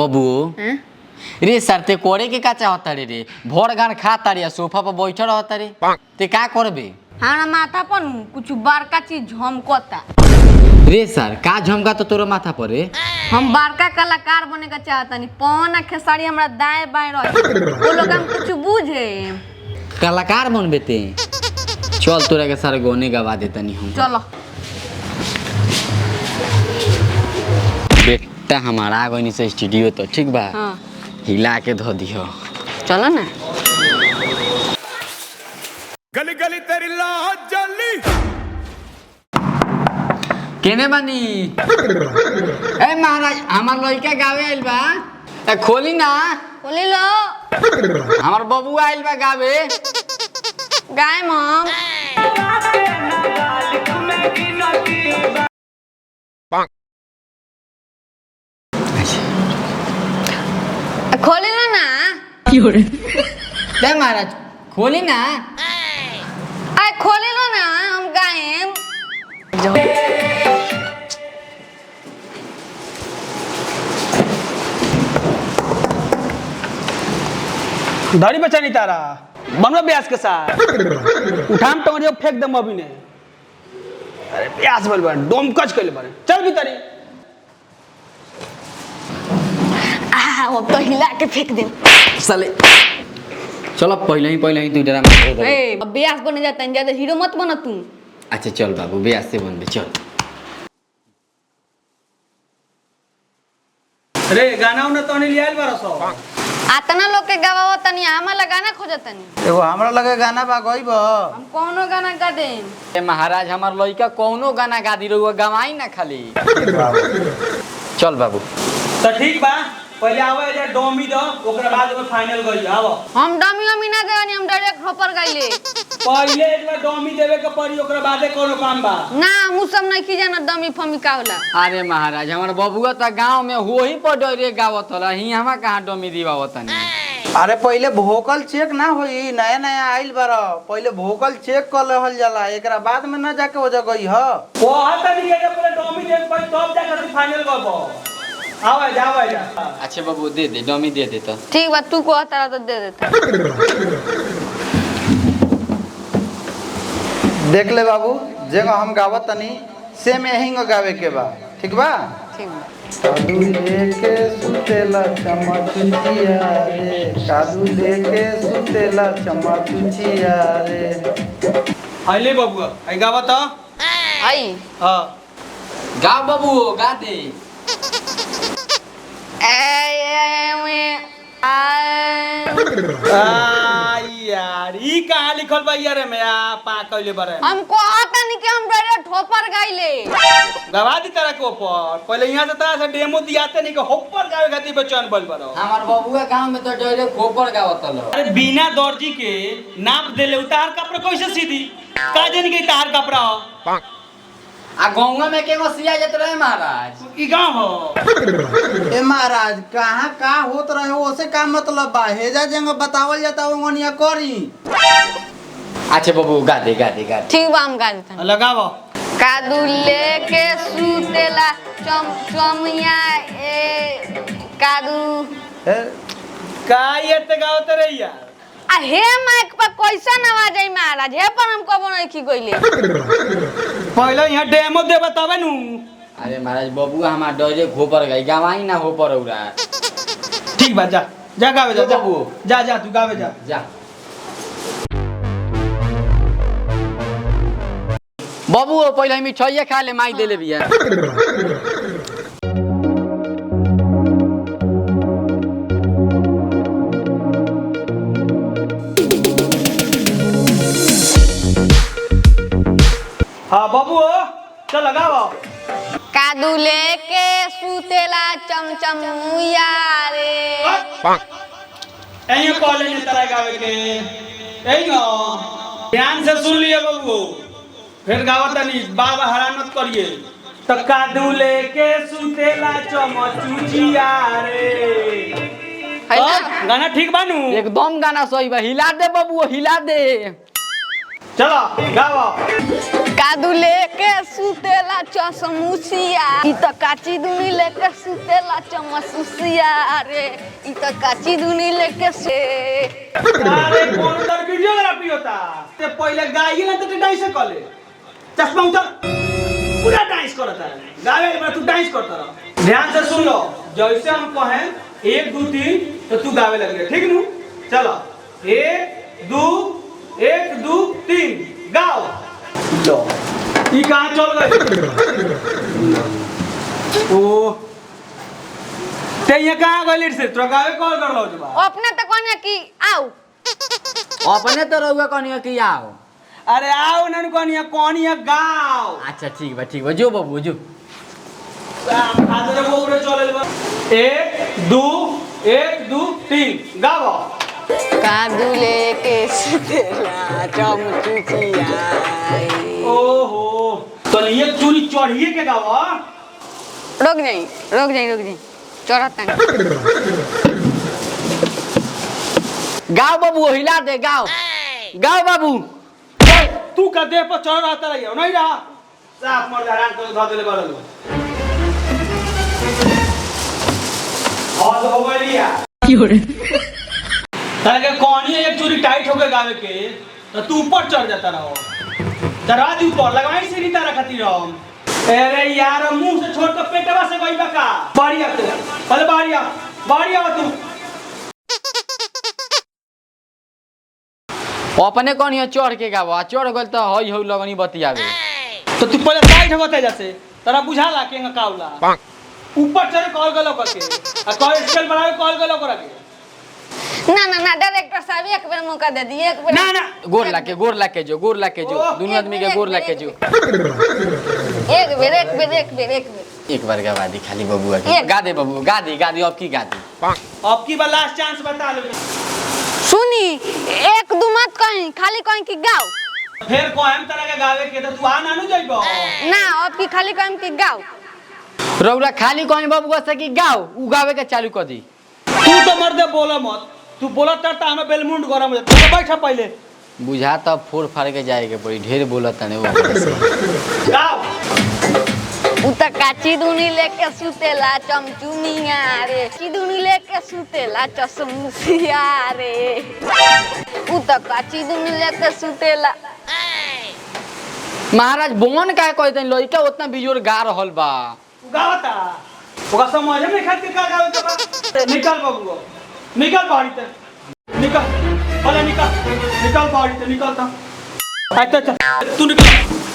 बबू रे सर ते कोड़े के का चाहता रे भोर गान खाता रे सोफा पर बैठल रहता रे ते का करबे। हमरा माथा पर कुछ बड़का चीज झमकता। रे सर का झमका तो तोरा माथा पर रे। हम बड़का कलाकार बने का चाहतनी। पवन आ खेसारी हमरा दाएं बाएं रहे वो लोग हम कुछ बूझे कलाकार बनबे ते चल तोरा के सारे गाने गवा देतनी हम। चलो बेटा हमारा गनी से स्टूडियो तो ठीक बा। हाँ। हिला के धो दियो। चलो ना गली गली तेरी लाह जली केने बानी ए महाराज हमार लइका गावे आइल बा ए खोली ना बोली लो हमार बबू आइल बा गावे गाय मम खोली लो ना दे महाराज खोली ना अरे खोली लो ना हम गाएं। दाढ़ी बचा नहीं तारा बनवा ब्यास के साथ उठाम टंगरियो फेंक दम अभी ने। अरे ब्यास बोल बन डोम कच कर ले बन चल भी तारी वो तो हिला के फेंक दे। साले चलो पहले ही तू डरा मार दे। ए ब्यास बने जाता है ज्यादा हीरो मत बना तू। अच्छा चल बाबू ब्यास से बनबे चल। अरे गाना उना तो नहीं लियाल बारा सो आतना लोग के गवाओ तनी आमा गाना खोजतनी। एगो हमरा लगे गाना बा गइब हम कौनो गाना गा दे। ए महाराज हमार लइका कौनो गाना गा दी रहुआ गवाई ना खाली। चल बाबू तो ठीक बा पहले आवे जे डोमी दो ओकरा बाद में फाइनल गई आवो। हम डमी अमी ना देवनी हम डायरेक्ट होपर गाइले। पहले एक बार डोमी देवे के पड़ी ओकरा बाद कोनो काम बा ना हम सब नहीं की जाना डमी फमी का होला। अरे महाराज हमार बबुआ तो गांव में होही पर डरे गावत होला ही हमा कहां डोमी दीवावत नहीं। अरे पहले वोकल चेक ना होई नया नया आइल बार पहले वोकल चेक कर रहल जाला एकरा बाद में ना जाके हो जगई ह वो हाथ नहीं के पहले डोमी दे पर तब जाकर फाइनल करबो। आवे जा अच्छा बाबू दे दे डोमी दे दे तो ठीक बा तू को तारा तो दे देता। देख ले बाबू जगह हम गावत तनी सेम यही गावे के बा ठीक बा। ठीक बा कादू लेके सुतेला चमचुचिया रे कादू लेके सुतेला चमचुचिया रे। आइले बबुआ आई गावा तो आई हां गा बाबू गा दे। यार ई कहां लिखल बा यार में आ पा कहले बारे हमको आता नहीं कि हम डायरेक्ट होपर गाइले। गवा दी तरह को ऊपर पहले यहां से तरह से डेमो दियाते नहीं कि होपर गावे खातिर बचन बल बरो। हमार बबुआ गांव में तो डरे खोपर गावत होला। अरे बिना दर्जी के नाप देले उतार कपड़ा कैसे सीधी का जन के तार कपड़ा हो आ गौवा में केगो सिया जत रहे महाराज ई गांव हो। ए महाराज कहाँ का होत रहे ओसे का मतलब बा हेजा जंग बतावल जाता ओंगनिया करी। अच्छा बाबू गा दे गा दे गा दे। ठीक बा हम गा देता। लगावो कादू लेके सुतेला चमिया ए कादू का ये ते गावत रे यार आ हे माइक पर कैसा आवाज आई महाराज हे पर हम कबो नहीं की गइले। पहले यहां डेमो दे बतावे नु। अरे महाराज बबुआ हमार डरे खोपर गई गवाई ना हो पर उरा। ठीक बा जा जा गावे जा बाबू जा जा तू गावे जा जा बाबू पहले मिठाई खा ले माई दे ले बिया। हां बाबू चल लगावो कादू लेके सुतेला चमचमुया रे। एयो कॉलेज में तरह गावे के एयो ध्यान से सुन लिए बाबू फिर गावत नहीं बाबा हरान मत करिए। तो कादू लेके सुतेला चमचुचिया रे गाना ठीक बानू एकदम गाना सही बा हिला दे बाबू हिला दे। चलो गाओ। कादू लेके सुतेला चसमुसिया ई त काची दुनी लेके सुतेला चमसुसिया रे ई त काची दुनी लेके से अरे कौन तर वीडियोग्राफी होता ते पहले गाइए ना तो डांस करे चश्मा उतर पूरा डांस करता है गावे में तू डांस करता रह। ध्यान से सुन लो जैसे हम कहें 1 2 3 तो तू गावे लगे ठीक नु। चलो 1 2 1 2 3 गाओ। लो ई कहां चल गए ओ ते ये कहां गइल से तो गावे कॉल कर लो जबा अपने त कोने की आओ अपने तो रहुआ कनिया कि आओ। अरे आओ नन कोनिया कोनिया गाओ। अच्छा ठीक बा जो बाबू जो आदर बोरे चले बा 1 2 1 2 3 गाओ। कादू लेके सुतेला चमसुसिया ओहो तो ये चूरी चढ़िए के गाओ। रुक जाई चढ़ता गाओ बाबू हिला दे गाओ बाबू। तू का देह पर चढ़ रहता रहियो नहीं रहा साफ मर हैरान कर धा देले बाड़ो। और हो गइलिया ताके कोनी एक चूरी टाइट होके गावे के तो तू ऊपर चढ़ जाता रहो चढ़ा दी ऊपर लगवाई सीढ़ी तारा खातिर हम। अरे यार मुंह से छोड़ के पेटवा से गई बका बाड़ी आते पहले बाड़ी आ तू अपने कनिया चढ़ के गावा चढ़ गल तो हई हई लगनी बतियावे। तो तू पहले टाइट होते जैसे तेरा बुझाला के काउला ऊपर चढ़े कॉल गलो करके आ कॉल स्केल बढ़ावे कॉल गलो करके ना डायरेक्टर साहब एक बार मौका दे दिए एक बार ना गोर लाके जो दुनिया आदमी के गोर लाके जो एक बार गवा दी खाली बबुआ के गा दे बबू गा दी अब की गा दी अब की बार लास्ट चांस बता लो। सुनी एक दू मत कहीं खाली कहीं की गाओ फिर को हम तरह के गावे के तो तू आ नानू जइबो ना अब की खाली कहीं की गाओ रौरा खाली कहीं बबुआ से की गाओ उ गावे के चालू कर दी। तू तो मर्दे बोला मत तू बोला तरता हमें बेलमुंड गरम हो जाता तो बैठा पहले बुझा तब फोड़ फाड़ के जाएगा बड़ी ढेर बोलत है वो गाओ। उ त काची दुनी लेके सुतेला चमचुनिया रे की दुनी लेके सुतेला चसमुसिया रे उ त काची दुनी लेके सुतेला महाराज बोन का कहते लइका उतना बिजोर गा रहल बा गावता ओका समझ में खातिर का गावे के बा निकल बबुआ निकल बाहरी ते निकल अरे निकल बाहरी ते निकल ता अच्छा तू निकल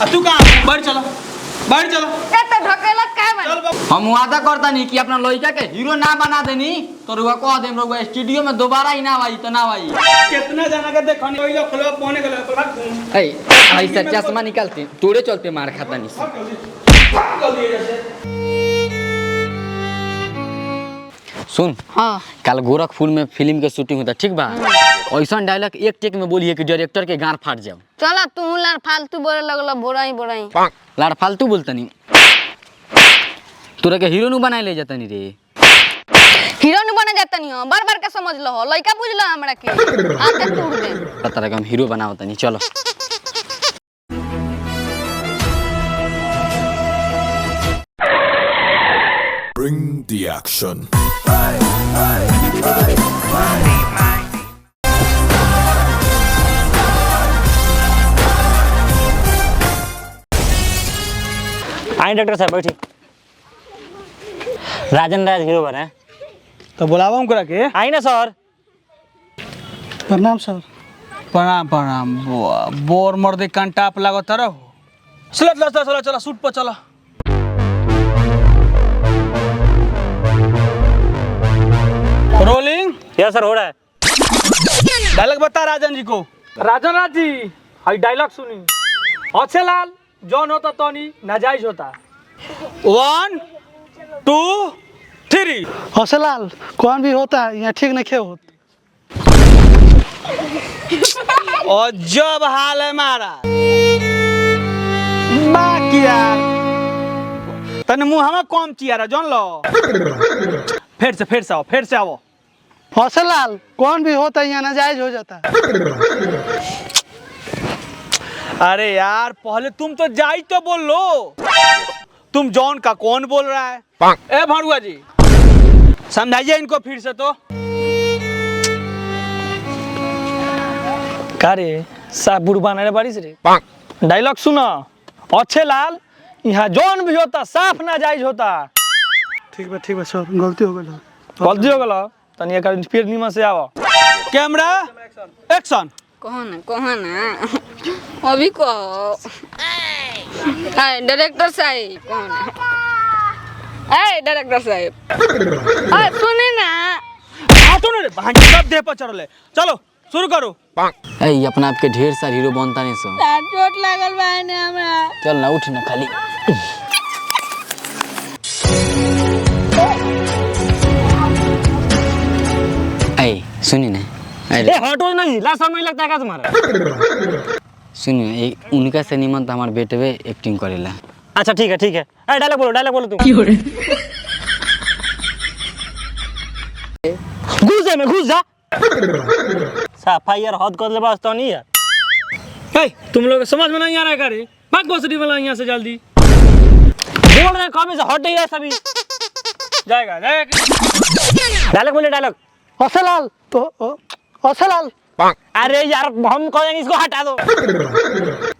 अब तू कहां बाहर चलो ए त ढकेलत काहे बा चल बाबू। हम वादा करता नहीं कि अपना लइका के हीरो ना बना देनी तो रुआ कह देम रुआ स्टूडियो में दोबारा ही ना आई तो ना आई। कितना जना के देखनी ओइलो खलो पौने के लग ए ऐसा चश्मा निकालते तोड़े चलते मार खाता नहीं जल्दी जैसे सुन हां कल गोरखपुर में फिल्म के शूटिंग होता ठीक बा ऐसा डायलॉग एक टेक में बोलिए कि डायरेक्टर के गांड फाट जाओ। चला तू लार फालतू बोले लगला बोराई लाड़ फालतू बोलता नहीं तोरा के हीरो नु बनाए ले जाता नहीं रे हीरो न बने जाता नहीं बार बार के समझ लो लइका बुझ लो हमरा के आते टूट दे पता लगा हम हीरो बनावता नहीं चलो Bring the action. I doctor साहब बैठी राजन राज हीरो बने तो बुलावा हम करा के आई ना सर। प्रणाम सर। प्रणाम बोर मर्दे कंटाप लागत रहो चलो शूट पर चलो रोलिंग यस सर हो रहा है। डायलॉग बता राजन जी को। राजन जी हाई डायलॉग सुनी अच्छे लाल जौन होता तोनी नाजायज होता 1 2 3 हौसलाल कौन भी होता है यहाँ ठीक नहीं होत। और जब हाल है महाराज बाकी यार तने मुंह हमें कम चियारा जान लो फिर से आओ हौसलाल कौन भी होता है यहाँ नाजायज हो जाता है। अरे यार पहले तुम तो जाई तो बोल लो। तुम जॉन का कौन बोल रहा है? ए भरुआ जी समझाइए इनको फिर से तो। का रे साफ बुढ़बा रे बारिश रे डायलॉग सुना। अच्छे लाल यहाँ जौन भी होता साफ ना जायज होता। ठीक है सर गलती हो गई। गलती हो गलो तनी एक फिर नीमन से आओ। Camera action. कहो ना अभी कहो। डायरेक्टर साहब कहो ना। डायरेक्टर साहब सुने ना। हाथों ने भांजी सब देह पर चढ़ले। चलो शुरू करो। ए अपना आपके ढेर सारे हीरो बनता नहीं सो। चोट लागल बा ने हमरा। चल ना उठ ना खाली। ए सुनी ना। ए हटो नहीं ला समय लगता है क्या तुम्हारा? सुनिए उनका से निमन तो हमारे बेटवे एक्टिंग करेला। अच्छा ठीक है ए डायलॉग बोलो तुम। घुस जा सफाई यार हद कर ले बस तो नहीं यार। ए तुम लोग समझ में नहीं आ रहा है का रे? भाग भोसड़ी वाला यहाँ से जल्दी। बोल रहे कब से हट ही रहा सभी। जाएगा डायलॉग बोले डायलॉग। असलाल असलाल। अरे यार हम कहेंगे इसको हटा दो।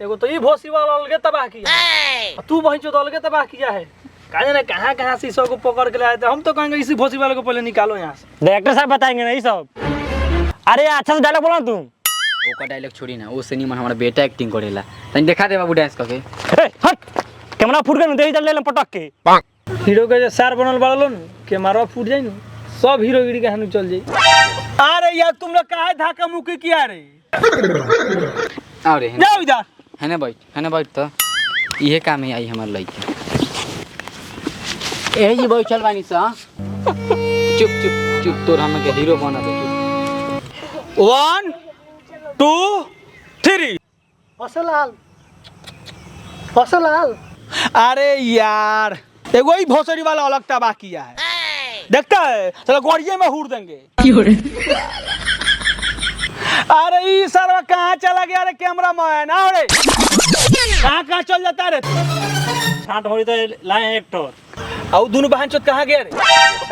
एगो तो ये भोसड़ी वाला अलगे तबाह किया। तू वहीं जो अलगे तबाह किया है। कहाँ से इसको पकड़ के लाए थे। हम तो कहेंगे इसी भोसड़ी वाले को पहले निकालो यहाँ से। डायरेक्टर साहब बताएंगे ना ये सब। अरे अच्छा से डायलॉग बोलो तुम। ओका डायलॉग छोड़ी ना, वो से निमन हमारा बेटा एक्टिंग करेला। तनी दिखा दे बाबू डांस करके। ए हट कैमरा फुट के दे चल ले पटक के। हीरो के जो सार बनल बाड़लो न कैमरा फूट जाई न सब हीरोगिरी के हानु चल जाई। अरे यार तुम लोग काहे धक्का मुक्की किया रे? आओ रे जाओ इधर। है ना बैठ तो इहे काम है आई हमार लइके। ए जी बैठल बानी सा। चुप तोर हम के हीरो बना दे। 1 2 3। असलाल। अरे यार एगो ही भोसड़ी वाला अलग तबाह किया है। देखता है चलो गोड़िए में हुड़ देंगे। अरे ये सारा कहाँ चला गया रे कैमरा मैन? आओ रे कहाँ चल जाता रे? छाट हो तो लाए एक्टर। और दोनों बहन चोत कहाँ गया रे?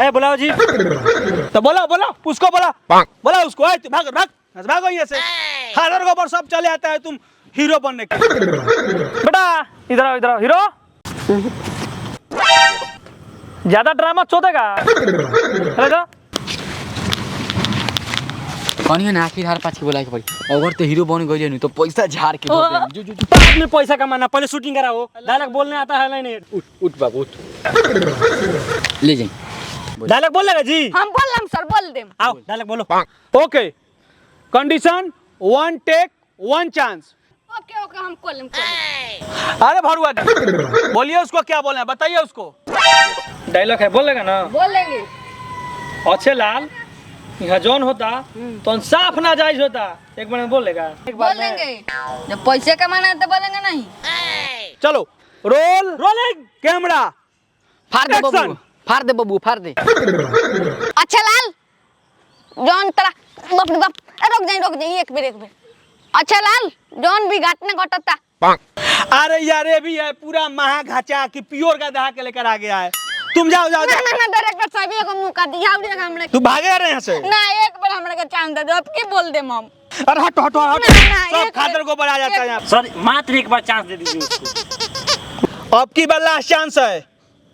ए बुलाओ जी। तो बोला उसको बोला उसको। भागो यहाँ से। हजार गोबर सब चले आता है तुम हीरो बनने के। बेटा इधर आओ हीरो। ज्यादा ड्रामा चोदेगा। कौन है ना आखिर हार पाँच के बोला के पड़ी। अगर तो हीरो बन गई नहीं तो पैसा झाड़ के बाद में पैसा कमाना पहले शूटिंग कराओ। डायलॉग बोलने आता है नहीं। उठ बाबू उठ। ले जाए डायलॉग बोल लेगा जी। हम बोलम सर बोल देम। आओ डायलॉग बोलो। Okay condition 1 take 1 chance. Okay हम बोलम। अरे भरुआ जी बोलिए उसको क्या बोलना है बताइए उसको। डायलॉग है बोलेगा ना। बोलेंगे। अच्छे लाल यहाँ जौन होता तो साफ ना जायज होता। एक बार में बोलेगा। बोलेंगे जब पैसे कमाना है तो बोलेंगे नहीं। चलो रोलिंग कैमरा। फाड़ दे बाबू फाड़ दे। अच्छा लाल जॉन तरा बाप रे बाप। रुक जाइए एक बेर। अच्छा लाल जॉन भी घाटने घटता। अरे यार ये भी है पूरा महाघाचा की प्योर का दहा के लेकर आ गया है। तुम जाओ ना डायरेक्टर साहब एगो मौका दिया हमरे। तू भागे रहे यहाँ से। ना एक बार हमरे के चांस दे दो। अब के बोल देम हम। अरे हट ना, सब एक खातर को बढ़ा जाता है यहाँ। सर मात्र एक बार चांस दे दीजिए उसको। अब की बार लास्ट चांस है।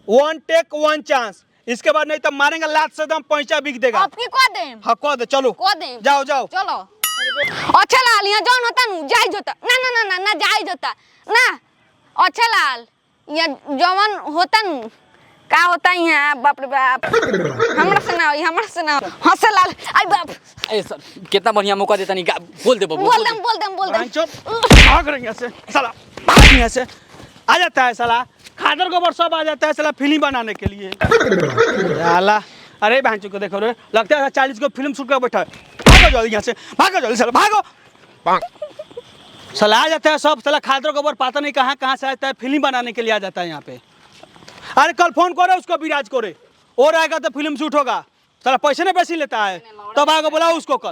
1 टेक 1 चांस। इसके बाद नहीं तो मारेंगे लात से दम पैसा बिक देगा। अब की को देम। हाँ कह दे चलो को देम। जाओ चलो। अच्छा लाल यहाँ जॉन होता नु जायज होता। ना जायज होता ना। अच्छा लाल यहाँ जवान होता नु का होता यहाँ बाप रे बाप। हमरा से ना हंस लाल। आई बाप। ए सर कितना बढ़िया मौका देता नहीं। बोल दे बाबू बोल देम। भाग रहे यहाँ से साला। भाग यहाँ से आ जाता है साला। खादर गोबर सब आ जाता है साला फिल्म बनाने के लिए। साला अरे बहन को देखो रे लगता है 40 को फिल्म शूट कर बैठा है। भागो जल्दी यहाँ से भागो जल्दी साला भागो। साला आ जाता है सब साला खादर गोबर पता नहीं कहाँ से आता है फिल्म बनाने के लिए आ जाता है यहाँ पे। अरे कल फोन करो उसको विराज को रे और आएगा तो फिल्म शूट होगा। साला पैसे नहीं बेसी लेता है। तब आगे बुलाओ उसको कल।